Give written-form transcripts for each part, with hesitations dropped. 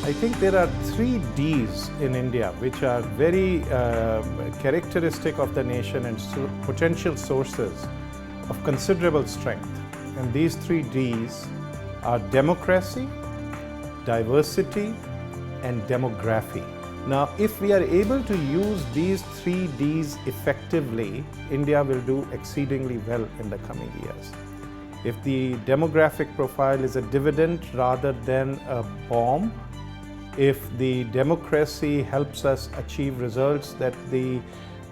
I think there are 3 Ds in India which are very characteristic of the nation and potential sources of considerable strength. And these 3 Ds are democracy, diversity, and demography. Now, if we are able to use these 3 Ds effectively, India will do exceedingly well in the coming years. If the demographic profile is a dividend rather than a bomb, if the democracy helps us achieve results that the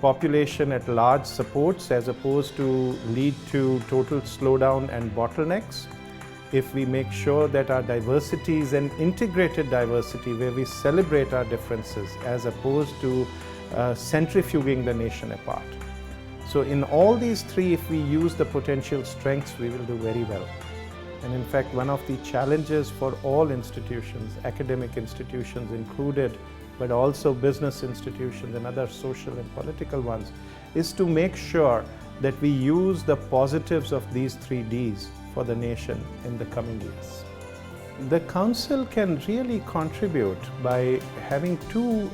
population at large supports as opposed to lead to total slowdown and bottlenecks, if we make sure that our diversity is an integrated diversity where we celebrate our differences as opposed to centrifuging the nation apart. So in all these 3, if we use the potential strengths, we will do very well. And in fact, one of the challenges for all institutions, academic institutions included, but also business institutions and other social and political ones, is to make sure that we use the positives of these 3 Ds for the nation in the coming years. The Council can really contribute by having 2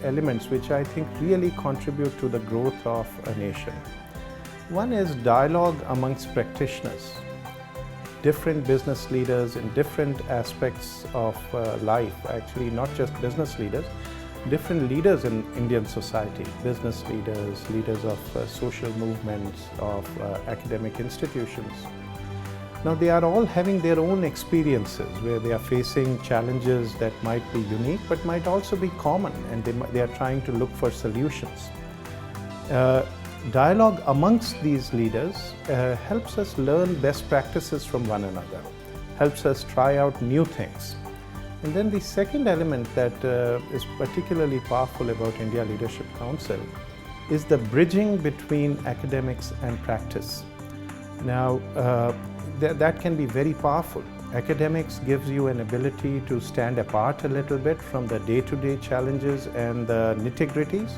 elements which I think really contribute to the growth of a nation. One is dialogue amongst practitioners, different business leaders in different aspects of life, actually not just business leaders, different leaders in Indian society, business leaders, leaders of social movements, of academic institutions. Now they are all having their own experiences where they are facing challenges that might be unique but might also be common, and they are trying to look for solutions. Dialogue amongst these leaders helps us learn best practices from one another, helps us try out new things. And then the second element that is particularly powerful about India Leadership Council is the bridging between academics and practice. Now, that can be very powerful. Academics gives you an ability to stand apart a little bit from the day-to-day challenges and the nitty-gritties.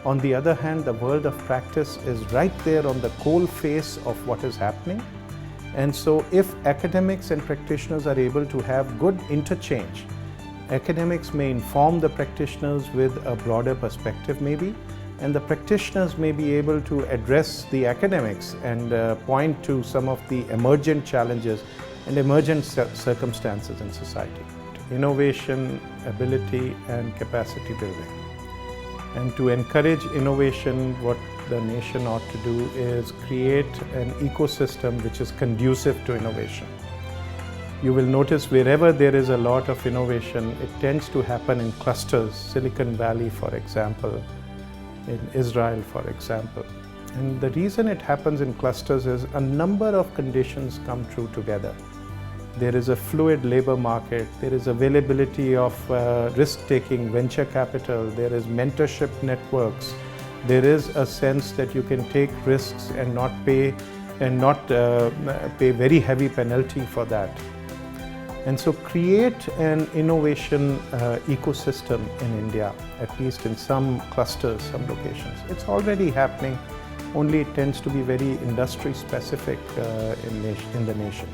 On the other hand, the world of practice is right there on the coal face of what is happening. And so if academics and practitioners are able to have good interchange, academics may inform the practitioners with a broader perspective maybe, and the practitioners may be able to address the academics and point to some of the emergent challenges and emergent circumstances in society. Innovation, ability, and capacity building. And to encourage innovation, what the nation ought to do is create an ecosystem which is conducive to innovation. You will notice wherever there is a lot of innovation, it tends to happen in clusters, Silicon Valley, for example, in Israel, for example. And the reason it happens in clusters is a number of conditions come true together. There is a fluid labor market, there is availability of risk-taking venture capital, there is mentorship networks, there is a sense that you can take risks and not pay very heavy penalty for that. And so create an innovation ecosystem in India, at least in some clusters, some locations. It's already happening, only it tends to be very industry specific in the nation.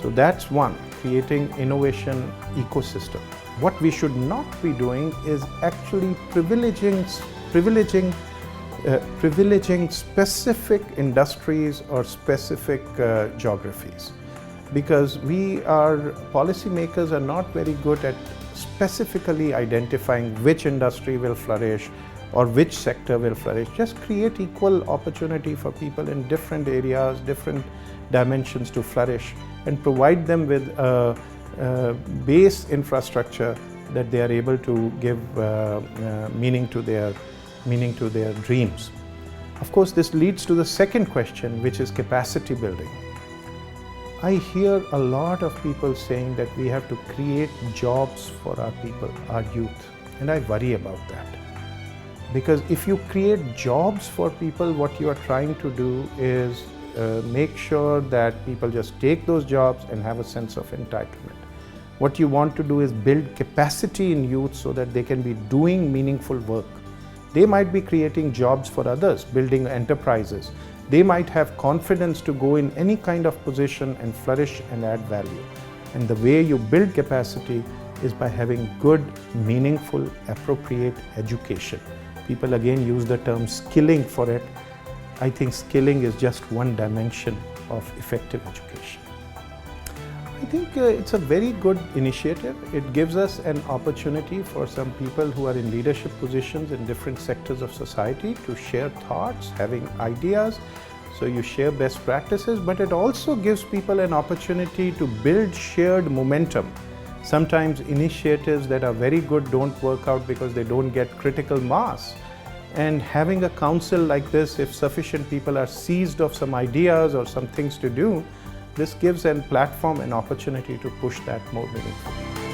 So that's one, creating innovation ecosystem. What we should not be doing is actually privileging specific industries or specific geographies. Because policymakers are not very good at specifically identifying which industry will flourish or which sector will flourish. Just create equal opportunity for people in different areas, different dimensions to flourish, and provide them with a base infrastructure that they are able to give meaning to their dreams. Of course, this leads to the second question, which is capacity building. I hear a lot of people saying that we have to create jobs for our people, our youth, and I worry about that. Because if you create jobs for people, what you are trying to do is make sure that people just take those jobs and have a sense of entitlement. What you want to do is build capacity in youth so that they can be doing meaningful work. They might be creating jobs for others, building enterprises. They might have confidence to go in any kind of position and flourish and add value. And the way you build capacity is by having good, meaningful, appropriate education. People again use the term skilling for it. I think skilling is just one dimension of effective education. I think it's a very good initiative. It gives us an opportunity for some people who are in leadership positions in different sectors of society to share thoughts, having ideas. So you share best practices, but it also gives people an opportunity to build shared momentum. Sometimes initiatives that are very good don't work out because they don't get critical mass. And having a council like this, if sufficient people are seized of some ideas or some things to do, this gives a platform and opportunity to push that more meaningfully.